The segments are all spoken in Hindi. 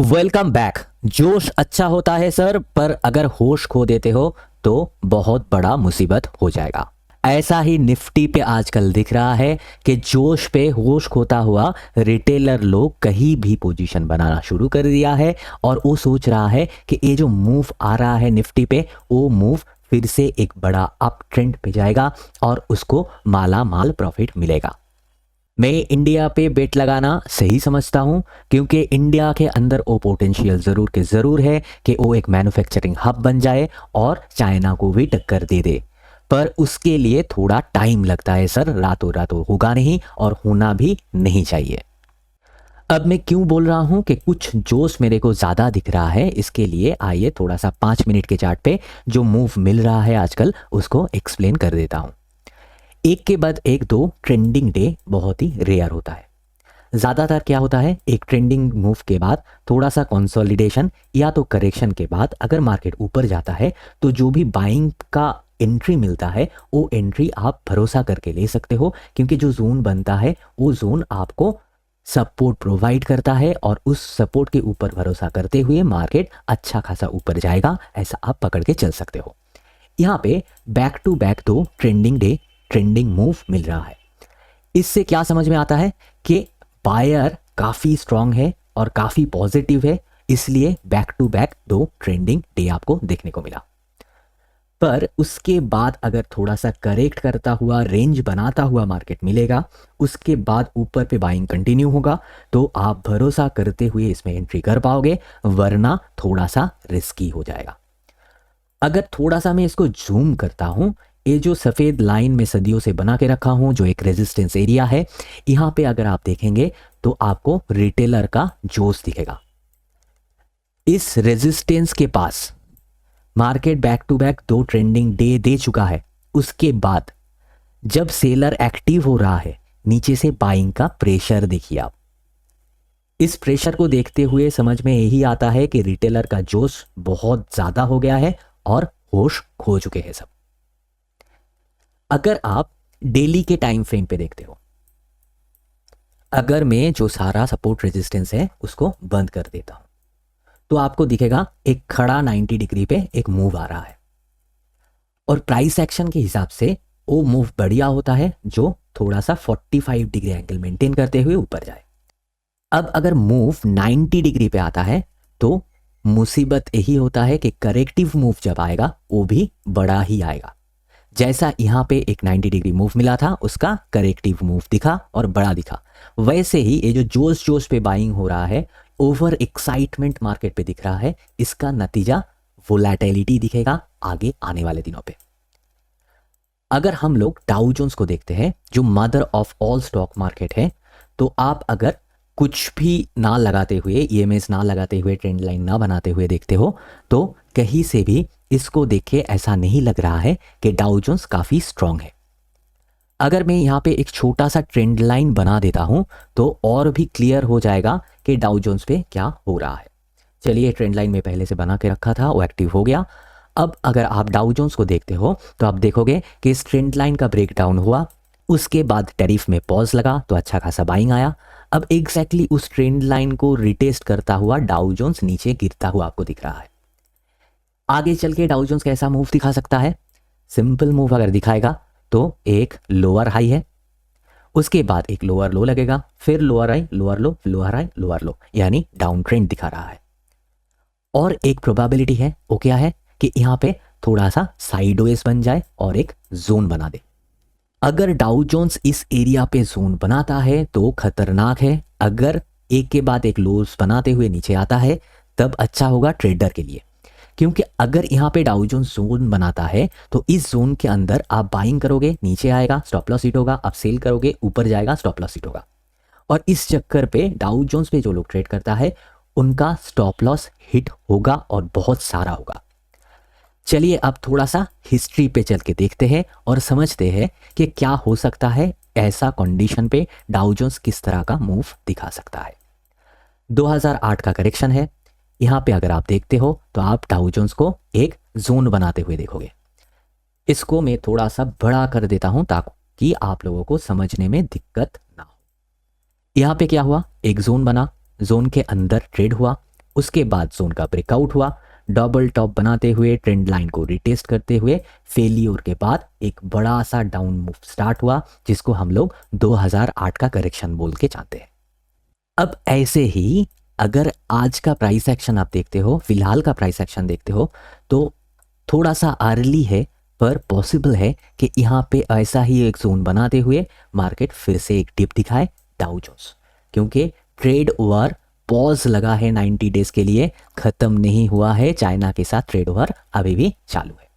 Welcome back. जोश अच्छा होता है सर, पर अगर होश खो देते हो तो बहुत बड़ा मुसीबत हो जाएगा। ऐसा ही निफ्टी पे आजकल दिख रहा है कि जोश पे होश खोता हुआ रिटेलर लोग कहीं भी पोजीशन बनाना शुरू कर दिया है और वो सोच रहा है कि ये जो मूव आ रहा है निफ्टी पे, वो मूव फिर से एक बड़ा अप ट्रेंड पे जाएगा और उसको माला माल प्रॉफिट मिलेगा। मैं इंडिया पे बेट लगाना सही समझता हूँ, क्योंकि इंडिया के अंदर वो पोटेंशियल ज़रूर के ज़रूर है कि वो एक मैन्युफैक्चरिंग हब बन जाए और चाइना को भी टक्कर दे दे। पर उसके लिए थोड़ा टाइम लगता है सर, रातों रातों होगा नहीं और होना भी नहीं चाहिए। अब मैं क्यों बोल रहा हूँ कि कुछ जोश मेरे को ज़्यादा दिख रहा है, इसके लिए आइए थोड़ा सा 5 मिनट के चार्ट पे जो मूव मिल रहा है आजकल उसको एक्सप्लेन कर देता हूँ। एक के बाद एक दो ट्रेंडिंग डे बहुत ही रेयर होता है। ज़्यादातर क्या होता है, एक ट्रेंडिंग मूव के बाद थोड़ा सा कंसोलिडेशन या तो करेक्शन के बाद अगर मार्केट ऊपर जाता है तो जो भी बाइंग का एंट्री मिलता है वो एंट्री आप भरोसा करके ले सकते हो, क्योंकि जो जोन बनता है वो जोन आपको सपोर्ट प्रोवाइड करता है और उस सपोर्ट के ऊपर भरोसा करते हुए मार्केट अच्छा खासा ऊपर जाएगा, ऐसा आप पकड़ के चल सकते हो। यहाँ पे बैक टू बैक दो ट्रेंडिंग डे ट्रेंडिंग मूव मिल रहा है। इससे क्या समझ में आता है कि बायर काफ़ी स्ट्रांग है और काफ़ी पॉजिटिव है, इसलिए बैक टू बैक दो ट्रेंडिंग डे आपको देखने को मिला। पर उसके बाद अगर थोड़ा सा करेक्ट करता हुआ रेंज बनाता हुआ मार्केट मिलेगा, उसके बाद ऊपर पे बाइंग कंटिन्यू होगा, तो आप भरोसा करते हुए इसमें एंट्री कर पाओगे, वरना थोड़ा सा रिस्की हो जाएगा। अगर थोड़ा सा मैं इसको जूम करता हूं, ये जो सफ़ेद लाइन में सदियों से बना के रखा हूं जो एक रेजिस्टेंस एरिया है, यहाँ पे अगर आप देखेंगे तो आपको रिटेलर का जोश दिखेगा। इस रेजिस्टेंस के पास मार्केट बैक टू बैक दो ट्रेंडिंग डे दे चुका है। उसके बाद जब सेलर एक्टिव हो रहा है, नीचे से बाइंग का प्रेशर देखिए आप। इस प्रेशर को देखते हुए समझ में यही आता है कि रिटेलर का जोश बहुत ज़्यादा हो गया है और होश खो चुके हैं सब। अगर आप डेली के टाइम फ्रेम पे देखते हो, अगर मैं जो सारा सपोर्ट रेजिस्टेंस है उसको बंद कर देता हूं, तो आपको दिखेगा एक खड़ा 90 डिग्री पे एक मूव आ रहा है और प्राइस एक्शन के हिसाब से वो मूव बढ़िया होता है जो थोड़ा सा 45 डिग्री एंगल मेंटेन करते हुए ऊपर जाए। अब अगर मूव 90 डिग्री पे आता है तो मुसीबत यही होता है कि करेक्टिव मूव जब आएगा वो भी बड़ा ही आएगा। जैसा यहाँ पे एक 90 डिग्री मूव मिला था, उसका करेक्टिव मूव दिखा और बड़ा दिखा, वैसे ही ये जो जोश जोश पे बाइंग हो रहा है, ओवर एक्साइटमेंट मार्केट पे दिख रहा है, इसका नतीजा वोलेटिलिटी दिखेगा आगे आने वाले दिनों पे। अगर हम लोग डाउ जोन्स को देखते हैं जो mother of all stock market है, तो आप अगर कुछ भी ना लगाते हुए, ईएमएस ना लगाते हुए, ट्रेंड लाइन ना बनाते हुए देखते हो, तो कहीं से भी इसको देख के ऐसा नहीं लग रहा है कि डाउ जोन्स काफ़ी स्ट्रांग है। अगर मैं यहाँ पे एक छोटा सा ट्रेंड लाइन बना देता हूँ तो और भी क्लियर हो जाएगा कि डाउ जोन्स पे क्या हो रहा है। चलिए, ट्रेंड लाइन में पहले से बना के रखा था, वो एक्टिव हो गया। अब अगर आप डाउ जोन्स को देखते हो तो आप देखोगे कि इस ट्रेंड लाइन का ब्रेकडाउन हुआ, उसके बाद टैरिफ में पॉज लगा तो अच्छा खासा बाइंग आया। अब एग्जैक्टली उस ट्रेंड लाइन को रिटेस्ट करता हुआ डाउ जोन्स नीचे गिरता हुआ आपको दिख रहा है। आगे चल के डाउ जोन्स कैसा मूव दिखा सकता है? सिंपल मूव अगर दिखाएगा तो एक लोअर हाई है, उसके बाद एक लोअर लो लगेगा, फिर लोअर हाई, लोअर लो, लोअर हाई, लोअर लो, यानी डाउन ट्रेंड दिखा रहा है। और एक प्रोबेबिलिटी है, वो क्या है कि यहाँ पे थोड़ा सा साइडवेज बन जाए और एक जोन बना दे। अगर डाउ जोन्स इस एरिया पे जोन बनाता है तो खतरनाक है। अगर एक के बाद एक लोस बनाते हुए नीचे आता है तब अच्छा होगा ट्रेडर के लिए, क्योंकि अगर यहाँ पे डाउ जोन्स जोन बनाता है तो इस जोन के अंदर आप बाइंग करोगे, नीचे आएगा, स्टॉप लॉस हिट होगा, आप सेल करोगे, ऊपर जाएगा, स्टॉप लॉस हिट होगा। और इस चक्कर पे डाउ जोन्स पे जो लोग ट्रेड करता है उनका स्टॉप लॉस हिट होगा और बहुत सारा होगा। चलिए अब थोड़ा सा हिस्ट्री पे चल के देखते हैं और समझते हैं कि क्या हो सकता है, ऐसा कंडीशन पे डाउ जोन्स किस तरह का मूव दिखा सकता है। 2008 का करेक्शन है, यहाँ पे अगर आप देखते हो तो आप डाउ जोन्स को एक जोन बनाते हुए देखोगे। इसको मैं थोड़ा सा बड़ा कर देता हूं ताकि आप लोगों को समझने में दिक्कत ना हो। यहाँ पे क्या हुआ, एक जोन बना, जोन के अंदर ट्रेड हुआ, उसके बाद जोन का ब्रेकआउट हुआ, डबल टॉप बनाते हुए ट्रेंड लाइन को रिटेस्ट करते हुए फेलियर के बाद एक बड़ा सा डाउन मूव स्टार्ट हुआ, जिसको हम लोग 2008 का करेक्शन बोल के जानते हैं। अब ऐसे ही अगर आज का प्राइस एक्शन आप देखते हो, फिलहाल का प्राइस एक्शन देखते हो, तो थोड़ा सा अर्ली है, पर पॉसिबल है कि यहाँ पे ऐसा ही एक जोन बनाते हुए मार्केट फिर से एक डिप दिखाए डाउ जोन्स, क्योंकि ट्रेड ओवर पॉज लगा है 90 डेज के लिए, खत्म नहीं हुआ है। चाइना के साथ ट्रेड ओवर अभी भी चालू है।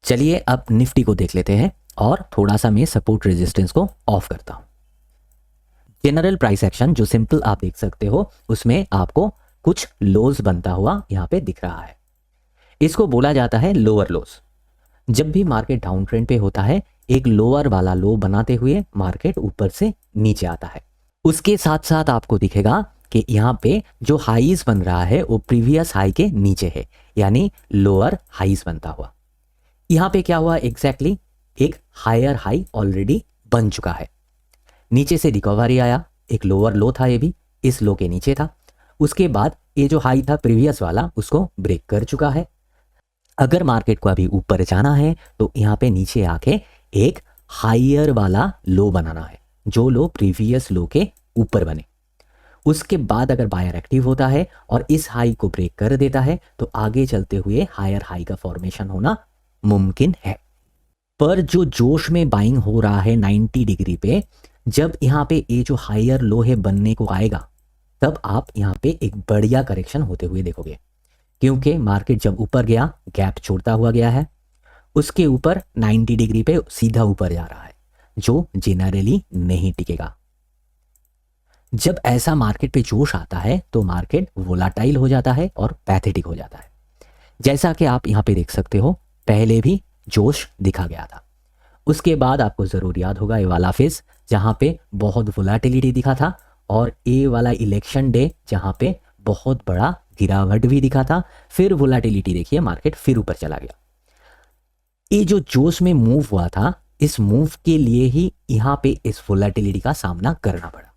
चलिए अब निफ्टी को देख लेते हैं और थोड़ा सा मैं सपोर्ट रेजिस्टेंस को ऑफ करता हूं। जनरल प्राइस एक्शन जो सिंपल आप देख सकते हो, उसमें आपको कुछ लोज बनता हुआ यहाँ पे दिख रहा है। इसको बोला जाता है लोअर लोज। जब भी मार्केट डाउन ट्रेंड पे होता है, एक लोअर वाला लो बनाते हुए मार्केट ऊपर से नीचे आता है। उसके साथ साथ आपको दिखेगा कि यहाँ पे जो हाईज बन रहा है वो प्रीवियस हाई के नीचे है, यानी लोअर हाईज बनता हुआ। यहाँ पे क्या हुआ एग्जैक्टली, एक हायर हाई ऑलरेडी बन चुका है, नीचे से रिकवरी आया, एक लोअर लो था, ये भी इस लो के नीचे था। उसके बाद ये जो हाई था प्रीवियस वाला, उसको ब्रेक कर चुका है। अगर मार्केट को अभी ऊपर जाना है तो यहाँ पे नीचे आके एक हायर वाला लो बनाना है, जो लो प्रीवियस लो के ऊपर बने। उसके बाद अगर बायर एक्टिव होता है और इस हाई को ब्रेक कर देता है तो आगे चलते हुए हायर हाई का फॉर्मेशन होना मुमकिन है। पर जो जोश में बाइंग हो रहा है 90 डिग्री पे, जब यहाँ पे ये जो हायर लो है बनने को आएगा, तब आप यहाँ पे एक बढ़िया करेक्शन होते हुए देखोगे, क्योंकि मार्केट जब ऊपर गया गैप छोड़ता हुआ गया है, उसके ऊपर 90 डिग्री पे सीधा ऊपर जा रहा है, जो जनरली नहीं टिकेगा। जब ऐसा मार्केट पे जोश आता है तो मार्केट वोलाटाइल हो जाता है और पैथेटिक हो जाता है। जैसा कि आप यहाँ पे देख सकते हो, पहले भी जोश दिखा गया था। उसके बाद आपको ज़रूर याद होगा ये वाला फेज जहाँ पे बहुत वोलाटिलिटी दिखा था, और ये वाला इलेक्शन डे जहाँ पे बहुत बड़ा गिरावट भी दिखा था। फिर वोलाटिलिटी देखिए, मार्केट फिर ऊपर चला गया। ये जो जोश में मूव हुआ था, इस मूव के लिए ही यहाँ पे इस वोलाटिलिटी का सामना करना पड़ा।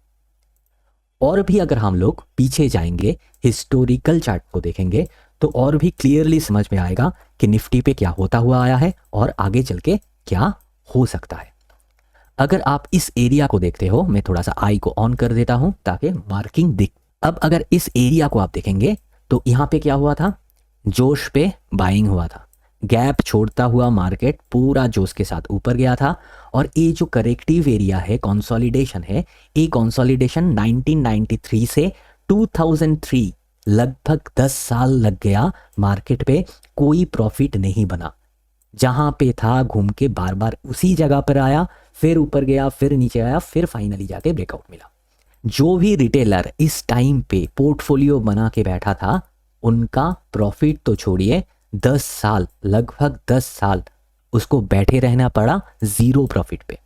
और भी अगर हम लोग पीछे जाएंगे, हिस्टोरिकल चार्ट को देखेंगे, तो और भी क्लियरली समझ में आएगा कि निफ्टी पे क्या होता हुआ आया है और आगे चल के क्या हो सकता है। अगर आप इस एरिया को देखते हो, मैं थोड़ा सा आई को ऑन कर देता हूं ताकि मार्किंग दिख। अब अगर इस एरिया को आप देखेंगे तो यहाँ पे क्या हुआ था, जोश पे बाइंग हुआ था, गैप छोड़ता हुआ मार्केट पूरा जोश के साथ ऊपर गया था। और ये जो करेक्टिव एरिया है, कंसोलिडेशन है, ये कंसोलिडेशन 1993 से 2003 लगभग 10 साल लग गया मार्केट पे, कोई प्रॉफिट नहीं बना। जहां पे था घूम के बार बार उसी जगह पर आया, फिर ऊपर गया, फिर नीचे आया, फिर फाइनली जाके ब्रेकआउट मिला। जो भी रिटेलर इस टाइम पे पोर्टफोलियो बना के बैठा था, उनका प्रॉफिट तो छोड़िए, 10 साल, लगभग 10 साल उसको बैठे रहना पड़ा जीरो प्रॉफिट पे।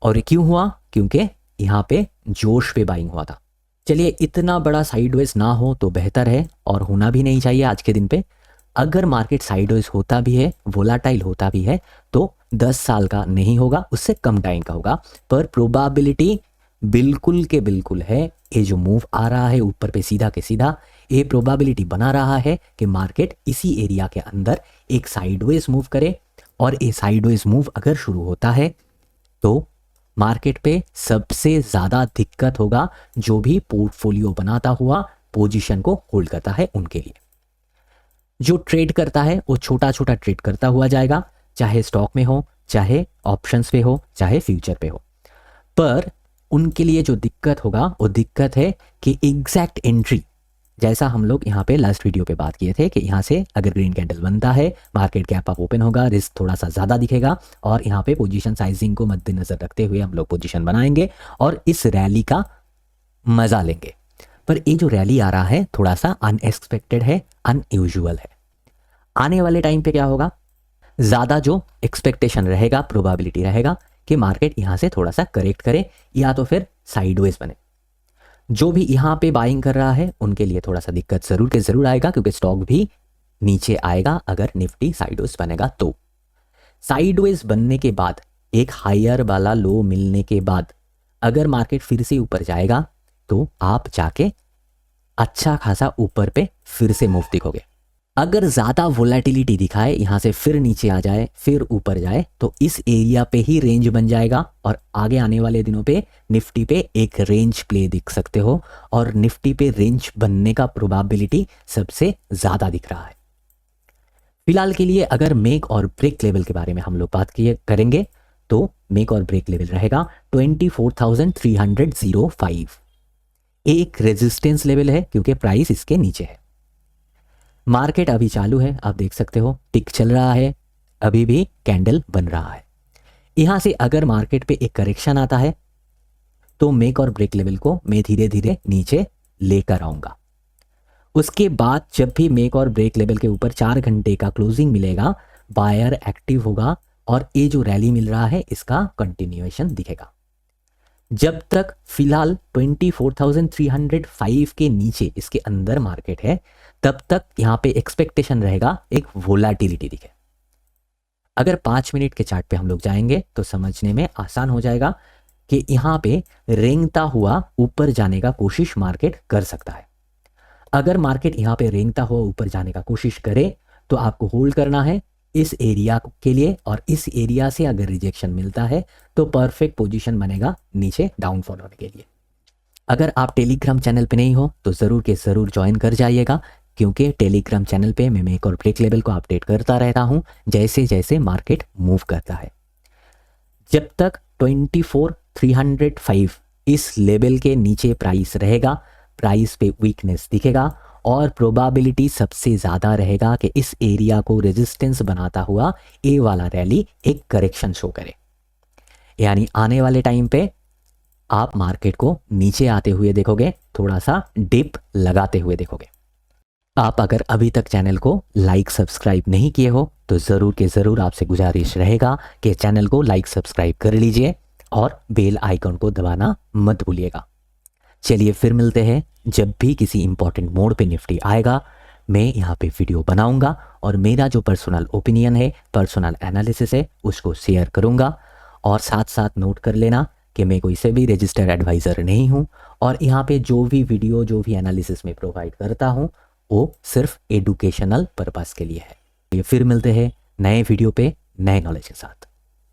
और ये क्यों हुआ? क्योंकि यहाँ पे जोश पे बाइंग हुआ था। चलिए, इतना बड़ा साइडवेज ना हो तो बेहतर है, और होना भी नहीं चाहिए आज के दिन पे। अगर मार्केट साइडवेज होता भी है, वोलाटाइल होता भी है, तो 10 साल का नहीं होगा, उससे कम टाइम का होगा। पर प्रोबेबिलिटी बिल्कुल के बिल्कुल है, ये जो मूव आ रहा है ऊपर पे सीधा के सीधा, ये प्रोबेबिलिटी बना रहा है कि मार्केट इसी एरिया के अंदर एक साइडवेज मूव करे। और ये साइडवेज मूव अगर शुरू होता है तो मार्केट पे सबसे ज़्यादा दिक्कत होगा जो भी पोर्टफोलियो बनाता हुआ पोजीशन को होल्ड करता है उनके लिए। जो ट्रेड करता है वो छोटा छोटा ट्रेड करता हुआ जाएगा, चाहे स्टॉक में हो, चाहे ऑप्शंस पे हो, चाहे फ्यूचर पे हो। पर उनके लिए जो दिक्कत होगा वो दिक्कत है कि एग्जैक्ट एंट्री, जैसा हम लोग यहाँ पे लास्ट वीडियो पे बात किए थे कि यहाँ से अगर ग्रीन कैंडल बनता है, मार्केट गैप अप ओपन होगा, रिस्क थोड़ा सा ज़्यादा दिखेगा, और यहाँ पे पोजीशन साइजिंग को मद्देनजर रखते हुए हम लोग पोजीशन बनाएंगे और इस रैली का मज़ा लेंगे। पर ये जो रैली आ रहा है थोड़ा सा अनएक्सपेक्टेड है, अनयूजुअल है। आने वाले टाइम पे क्या होगा, ज़्यादा जो एक्सपेक्टेशन रहेगा, प्रोबेबिलिटी रहेगा कि मार्केट यहाँ से थोड़ा सा करेक्ट करे या तो फिर साइडवेज बने। जो भी यहाँ पे बाइंग कर रहा है उनके लिए थोड़ा सा दिक्कत जरूर के जरूर आएगा, क्योंकि स्टॉक भी नीचे आएगा अगर निफ्टी साइडवेज बनेगा। तो साइडवेज बनने के बाद, एक हायर वाला लो मिलने के बाद, अगर मार्केट फिर से ऊपर जाएगा तो आप जाके अच्छा खासा ऊपर पे फिर से मूव दिखोगे। अगर ज़्यादा वोलेटिलिटी दिखाए, यहाँ से फिर नीचे आ जाए फिर ऊपर जाए, तो इस एरिया पे ही रेंज बन जाएगा और आगे आने वाले दिनों पे निफ्टी पे एक रेंज प्ले दिख सकते हो और निफ्टी पे रेंज बनने का प्रोबेबिलिटी सबसे ज़्यादा दिख रहा है। फिलहाल के लिए अगर मेक और ब्रेक लेवल के बारे में हम लोग बात करेंगे तो मेक और ब्रेक लेवल रहेगा 24,305। एक रेजिस्टेंस लेवल है क्योंकि प्राइस इसके नीचे है। मार्केट अभी चालू है, आप देख सकते हो टिक चल रहा है, अभी भी कैंडल बन रहा है। यहां से अगर मार्केट पे एक करेक्शन आता है तो मेक और ब्रेक लेवल को मैं धीरे धीरे नीचे लेकर आऊंगा। उसके बाद जब भी मेक और ब्रेक लेवल के ऊपर 4 घंटे का क्लोजिंग मिलेगा, बायर एक्टिव होगा और ये जो रैली मिल रहा है इसका कंटिन्यूएशन दिखेगा। जब तक फिलहाल 24,305 के नीचे इसके अंदर मार्केट है, तब तक यहाँ पे एक्सपेक्टेशन रहेगा एक वोलेटिलिटी दिखे। अगर 5 मिनट के चार्ट पे हम लोग जाएंगे तो समझने में आसान हो जाएगा कि यहाँ पे रेंगता हुआ ऊपर जाने का कोशिश मार्केट कर सकता है। अगर मार्केट यहाँ पे रेंगता हुआ ऊपर जाने का कोशिश करे तो आपको होल्ड करना है इस एरिया के लिए, और इस एरिया से अगर रिजेक्शन मिलता है तो परफेक्ट पोजीशन बनेगा नीचे डाउनफॉल होने के लिए। अगर आप टेलीग्राम चैनल पे नहीं हो तो ज़रूर के ज़रूर ज्वाइन कर जाइएगा, क्योंकि टेलीग्राम चैनल पे मैं मेक और ब्रेक लेवल को अपडेट करता रहता हूँ जैसे जैसे मार्केट मूव करता है। जब तक 24,305 इस लेवल के नीचे प्राइस रहेगा, प्राइस पे वीकनेस दिखेगा और प्रोबेबिलिटी सबसे ज़्यादा रहेगा कि इस एरिया को रेजिस्टेंस बनाता हुआ ए वाला रैली एक करेक्शन शो करे। यानी आने वाले टाइम पे आप मार्केट को नीचे आते हुए देखोगे, थोड़ा सा डिप लगाते हुए देखोगे। आप अगर अभी तक चैनल को लाइक सब्सक्राइब नहीं किए हो तो ज़रूर के ज़रूर आपसे गुजारिश रहेगा कि चैनल को लाइक सब्सक्राइब कर लीजिए और बेल आइकन को दबाना मत भूलिएगा। चलिए फिर मिलते हैं जब भी किसी इंपॉर्टेंट मोड पे निफ्टी आएगा। मैं यहाँ पे वीडियो बनाऊंगा और मेरा जो पर्सनल ओपिनियन है, पर्सनल एनालिसिस है, उसको शेयर करूंगा। और साथ साथ नोट कर लेना कि मैं कोई से भी रजिस्टर्ड एडवाइज़र नहीं हूँ और यहाँ पे जो भी वीडियो जो भी एनालिसिस में प्रोवाइड करता हूँ वो सिर्फ एडुकेशनल पर्पस के लिए है। ये फिर मिलते हैं नए वीडियो पे नए नॉलेज के साथ।